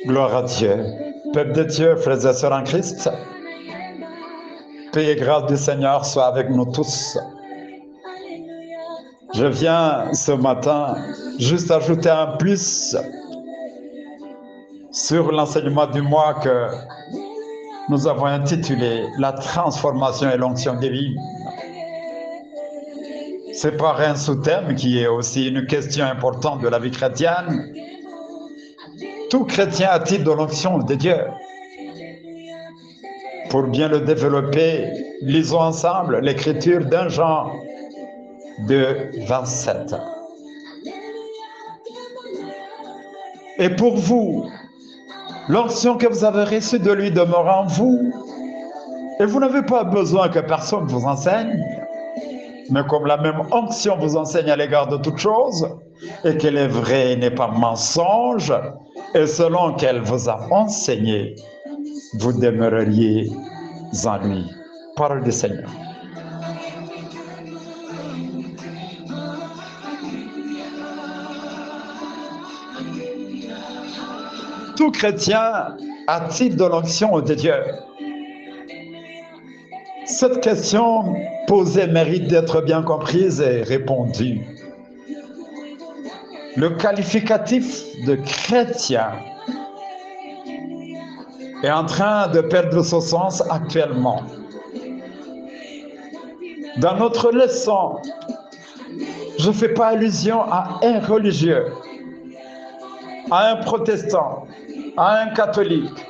Gloire à Dieu. Peuple de Dieu, frères et sœurs en Christ, paix et grâce du Seigneur soit avec nous tous. Je viens ce matin juste ajouter un plus sur l'enseignement du mois que nous avons intitulé « La transformation et l'onction divine ». C'est par un sous-thème qui est aussi une question importante de la vie chrétienne. Tout chrétien a-t-il de l'onction de Dieu? Pour bien le développer, lisons ensemble l'écriture d'un Jean 2, 27. Et pour vous, l'onction que vous avez reçue de lui demeure en vous, et vous n'avez pas besoin que personne vous enseigne, mais comme la même onction vous enseigne à l'égard de toutes choses, et qu'elle est vraie et n'est pas mensonge, et selon qu'elle vous a enseigné, vous demeureriez en lui. Parole du Seigneur. Tout chrétien a-t-il de l'onction de Dieu? Cette question posée mérite d'être bien comprise et répondue. Le qualificatif de chrétien est en train de perdre son sens actuellement. Dans notre leçon, je ne fais pas allusion à un religieux, à un protestant, à un catholique,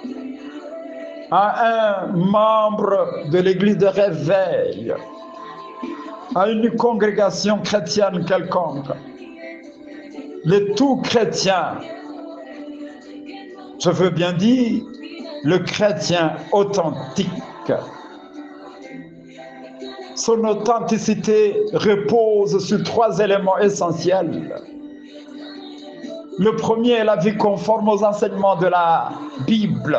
à un membre de l'église de réveil, à une congrégation chrétienne quelconque. Le tout chrétien, je veux bien dire, le chrétien authentique. Son authenticité repose sur 3 éléments essentiels. Le premier est la vie conforme aux enseignements de la Bible.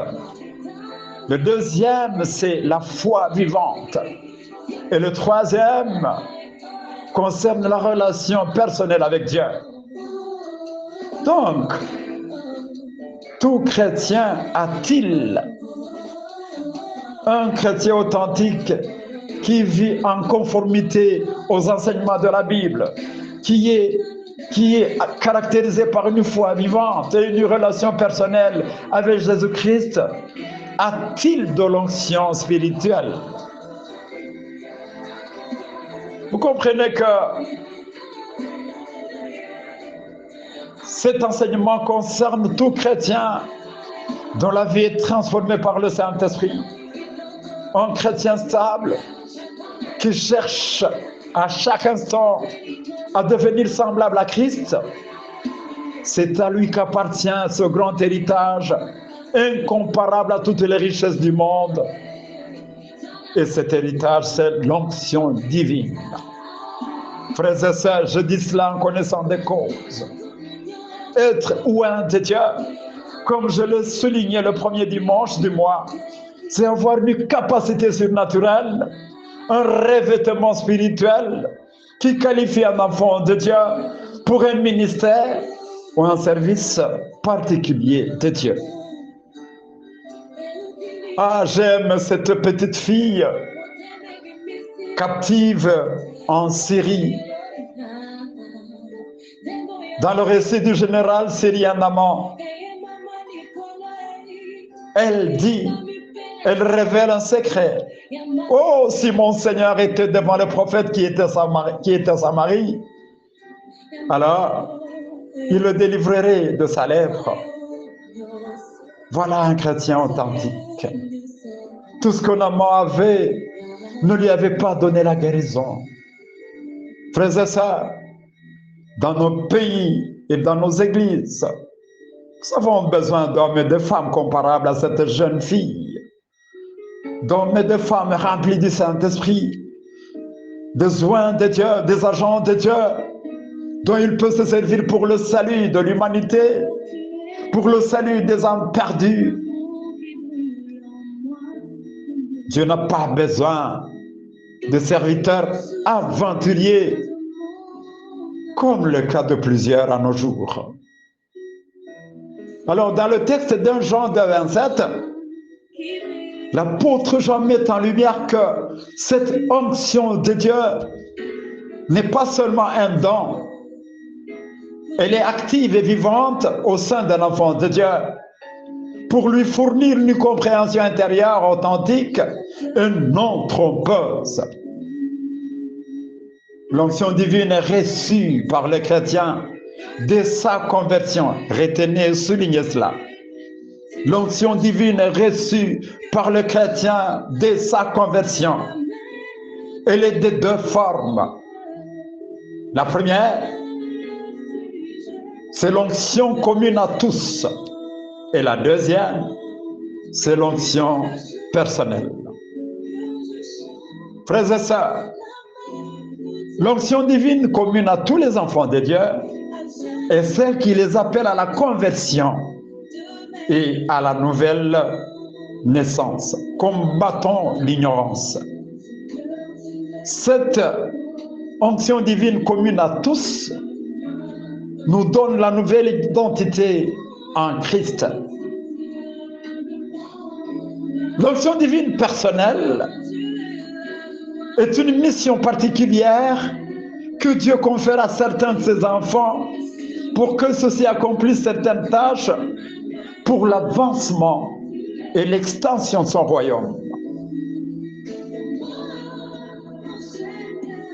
Le deuxième, c'est la foi vivante. Et le troisième concerne la relation personnelle avec Dieu. Donc, tout chrétien a-t-il un chrétien authentique qui vit en conformité aux enseignements de la Bible, qui est caractérisé par une foi vivante et une relation personnelle avec Jésus-Christ? A-t-il de l'onction spirituelle? Vous comprenez que cet enseignement concerne tout chrétien dont la vie est transformée par le Saint-Esprit. Un chrétien stable qui cherche à chaque instant à devenir semblable à Christ. C'est à lui qu'appartient ce grand héritage incomparable à toutes les richesses du monde. Et cet héritage, c'est l'onction divine. Frères et sœurs, je dis cela en connaissant des causes. Être oint de Dieu, comme je le soulignais le premier dimanche du mois, c'est avoir une capacité surnaturelle, un revêtement spirituel qui qualifie un enfant de Dieu pour un ministère ou un service particulier de Dieu. Ah, j'aime cette petite fille captive en Syrie. Dans le récit du général syrien Naaman, elle dit, elle révèle un secret. Oh, si mon Seigneur était devant le prophète qui était sa mari, alors il le délivrerait de sa lèpre. Voilà un chrétien authentique. Tout ce que Naaman avait ne lui avait pas donné la guérison. Frères et sœurs, dans nos pays et dans nos églises, nous avons besoin d'hommes et de femmes comparables à cette jeune fille, d'hommes et de femmes remplis du Saint-Esprit, des oins de Dieu, des agents de Dieu, dont il peut se servir pour le salut de l'humanité, pour le salut des âmes perdues. Dieu n'a pas besoin de serviteurs aventuriers, comme le cas de plusieurs à nos jours. Alors, dans le texte d'un Jean 2,27, l'apôtre Jean met en lumière que cette onction de Dieu n'est pas seulement un don, elle est active et vivante au sein d'un enfant de Dieu pour lui fournir une compréhension intérieure authentique et non trompeuse. L'onction divine est reçue par le chrétien dès sa conversion. Retenez et soulignez cela. L'onction divine est reçue par le chrétien dès sa conversion. Elle est de deux formes. La première, c'est l'onction commune à tous. Et la deuxième, c'est l'onction personnelle. Frères et sœurs, l'onction divine commune à tous les enfants de Dieu est celle qui les appelle à la conversion et à la nouvelle naissance. Combattons l'ignorance. Cette onction divine commune à tous nous donne la nouvelle identité en Christ. L'onction divine personnelle est une mission particulière que Dieu confère à certains de ses enfants pour que ceux-ci accomplissent certaines tâches pour l'avancement et l'extension de son royaume.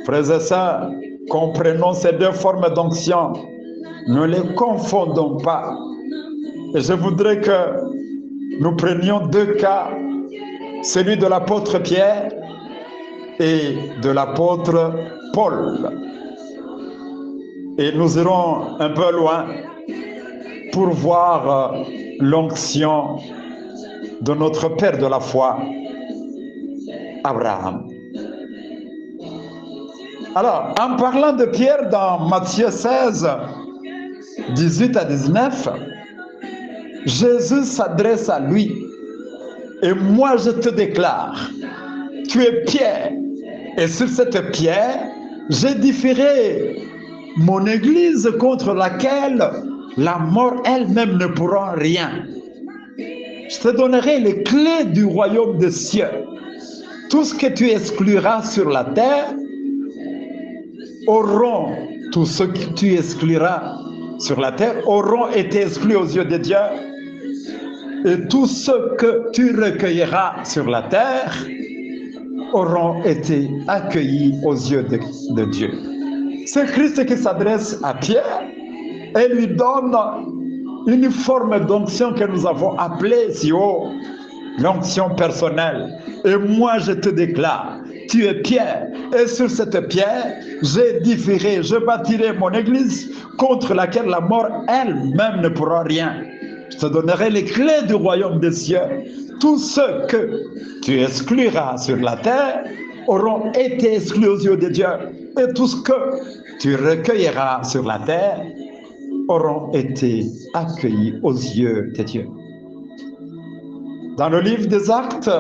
Frères et sœurs, comprenons ces deux formes d'onction. Ne les confondons pas. Et je voudrais que nous prenions deux cas, celui de l'apôtre Pierre et de l'apôtre Paul. Et nous irons un peu loin pour voir l'onction de notre Père de la foi, Abraham. Alors, en parlant de Pierre dans Matthieu 16, 18 à 19, Jésus s'adresse à lui. Et moi je te déclare, tu es Pierre, et sur cette pierre, j'édifierai mon église contre laquelle la mort elle-même ne pourra rien. Je te donnerai les clés du royaume des cieux. Tout ce que tu excluras sur la terre, tout ce que tu excluras sur la terre auront été exclus aux yeux de Dieu. Et tout ce que tu recueilleras sur la terre auront été accueillis aux yeux de Dieu. C'est Christ qui s'adresse à Pierre et lui donne une forme d'onction que nous avons appelée si haut, l'onction personnelle. Et moi je te déclare, tu es Pierre, et sur cette pierre, j'édifierai, je bâtirai mon église contre laquelle la mort elle-même ne pourra rien. Je te donnerai les clés du royaume des cieux. Tout ce que tu excluras sur la terre auront été exclus aux yeux de Dieu. Et tout ce que tu recueilleras sur la terre auront été accueillis aux yeux de Dieu. Dans le livre des Actes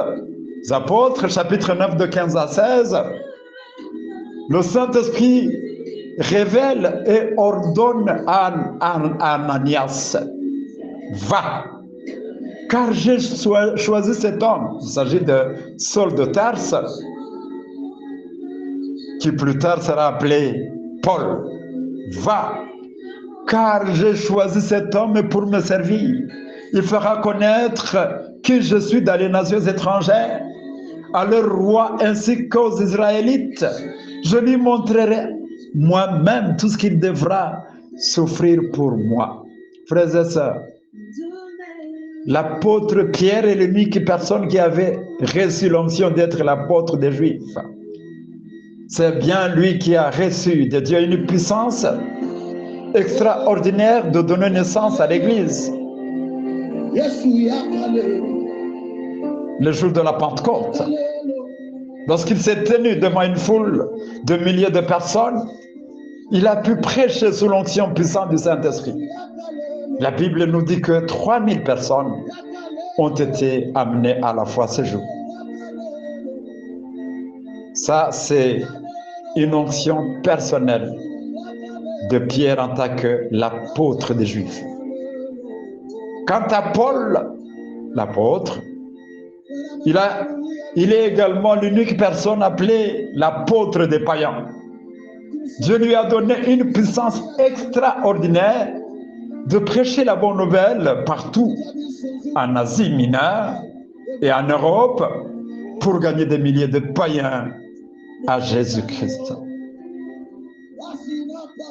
des Apôtres, chapitre 9, de 15 à 16, le Saint-Esprit révèle et ordonne à Ananias: va, car j'ai choisi cet homme. Il s'agit de Saul de Tarse, qui plus tard sera appelé Paul. Va, car j'ai choisi cet homme pour me servir. Il fera connaître que je suis dans les nations étrangères, à leur roi ainsi qu'aux Israélites. Je lui montrerai moi-même tout ce qu'il devra souffrir pour moi. Frères et sœurs, l'apôtre Pierre est l'unique personne qui avait reçu l'onction d'être l'apôtre des Juifs. C'est bien lui qui a reçu de Dieu une puissance extraordinaire de donner naissance à l'Église. Le jour de la Pentecôte, lorsqu'il s'est tenu devant une foule de milliers de personnes, il a pu prêcher sous l'onction puissante du Saint-Esprit. La Bible nous dit que 3000 personnes ont été amenées à la foi ce jour. Ça, c'est une onction personnelle de Pierre en tant que l'apôtre des Juifs. Quant à Paul, l'apôtre, il est également l'unique personne appelée l'apôtre des païens. Dieu lui a donné une puissance extraordinaire de prêcher la bonne nouvelle partout, en Asie mineure et en Europe, pour gagner des milliers de païens à Jésus-Christ.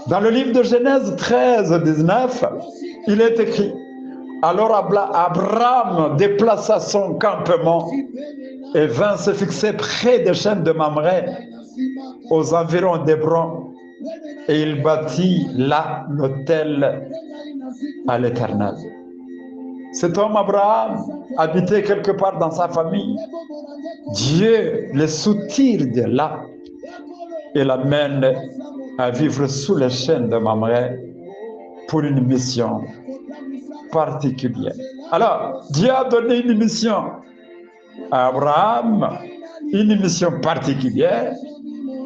Dans le livre de Genèse 13-19, il est écrit: alors Abraham déplaça son campement et vint se fixer près des chaînes de Mamré, aux environs d'Hébron, et il bâtit là l'autel à l'Éternel. Cet homme Abraham habitait quelque part dans sa famille. Dieu le soutire de là et l'amène à vivre sous les chaînes de Mamré pour une mission particulière. Alors, Dieu a donné une mission à Abraham, une mission particulière,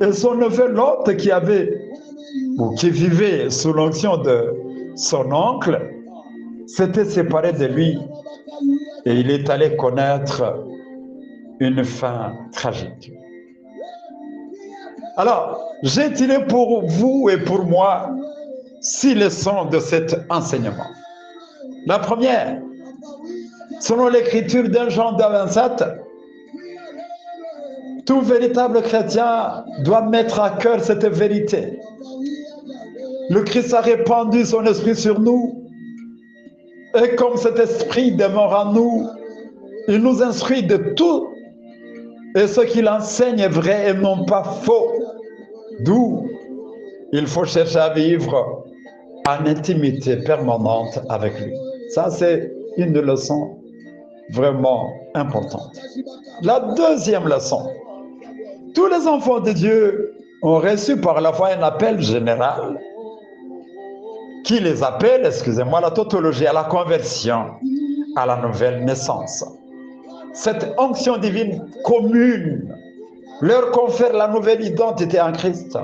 et son neveu Lot qui vivait sous l'onction de son oncle, s'était séparé de lui et il est allé connaître une fin tragique. Alors, j'ai tiré pour vous et pour moi 6 leçons de cet enseignement. La première, selon l'écriture d'1 Jean 2:27, tout véritable chrétien doit mettre à cœur cette vérité. Le Christ a répandu son esprit sur nous, et comme cet esprit demeure en nous, il nous instruit de tout, et ce qu'il enseigne est vrai et non pas faux. D'où il faut chercher à vivre en intimité permanente avec lui. Ça, c'est une leçon vraiment importante. La deuxième leçon, tous les enfants de Dieu ont reçu par la foi un appel général qui les appelle, la tautologie, à la conversion, à la nouvelle naissance. Cette onction divine commune leur confère la nouvelle identité en Christ.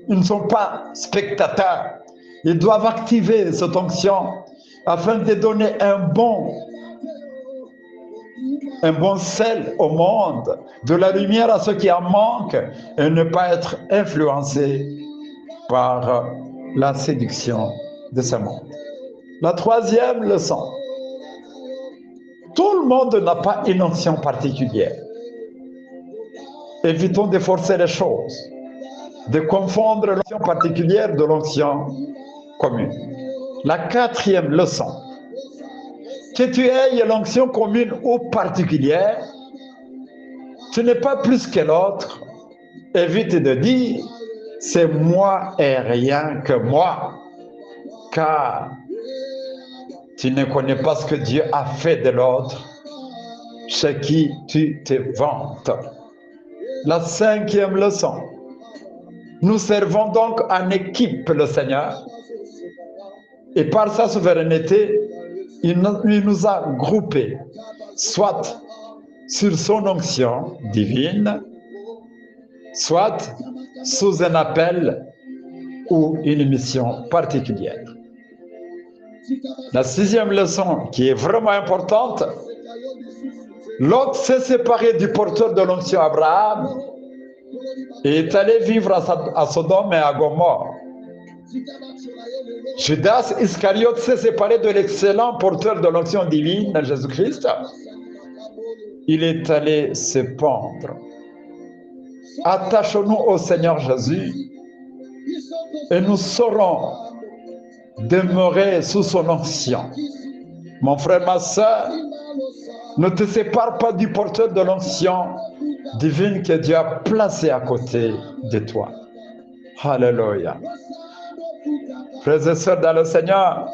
Ils ne sont pas spectateurs. Ils doivent activer cette onction afin de donner un bon sel au monde, de la lumière à ceux qui en manquent, et ne pas être influencés par la séduction de ce monde. La troisième leçon, tout le monde n'a pas une onction particulière. Évitons de forcer les choses, de confondre l'onction particulière de l'onction commune. La quatrième leçon, que tu aies l'onction commune ou particulière, tu n'es pas plus que l'autre. Évite de dire c'est moi et rien que moi, car tu ne connais pas ce que Dieu a fait de l'autre, chez qui tu te vantes. La cinquième leçon, nous servons donc en équipe le Seigneur, et par sa souveraineté, il nous a groupés, soit sur son onction divine, soit sous un appel ou une mission particulière. La sixième leçon, qui est vraiment importante, Lot s'est séparé du porteur de l'onction Abraham et est allé vivre à Sodome et à Gomorrhe. Judas Iscariote s'est séparé de l'excellent porteur de l'onction divine, Jésus-Christ. Il est allé se pendre. Attachons-nous au Seigneur Jésus et nous saurons demeurer sous son onction. Mon frère, ma soeur, ne te sépare pas du porteur de l'onction divine que Dieu a placé à côté de toi. Alléluia. Frères et sœurs dans le Seigneur,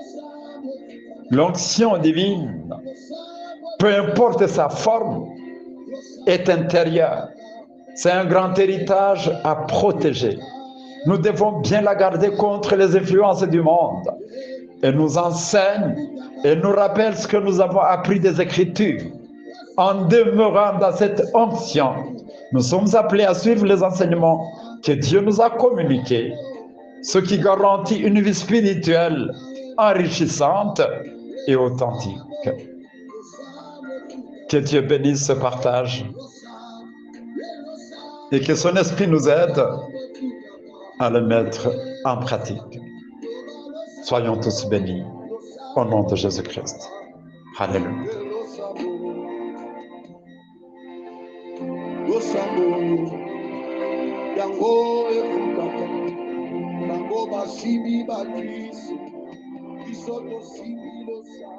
l'onction divine, peu importe sa forme, est intérieure. C'est un grand héritage à protéger. Nous devons bien la garder contre les influences du monde. Elle nous enseigne et nous rappelle ce que nous avons appris des Écritures. En demeurant dans cette onction, nous sommes appelés à suivre les enseignements que Dieu nous a communiqués, ce qui garantit une vie spirituelle enrichissante et authentique. Que Dieu bénisse ce partage et que son esprit nous aide à le mettre en pratique. Soyons tous bénis au nom de Jésus-Christ. Alléluia. Yango basibi bakristo, isoto simbi losa.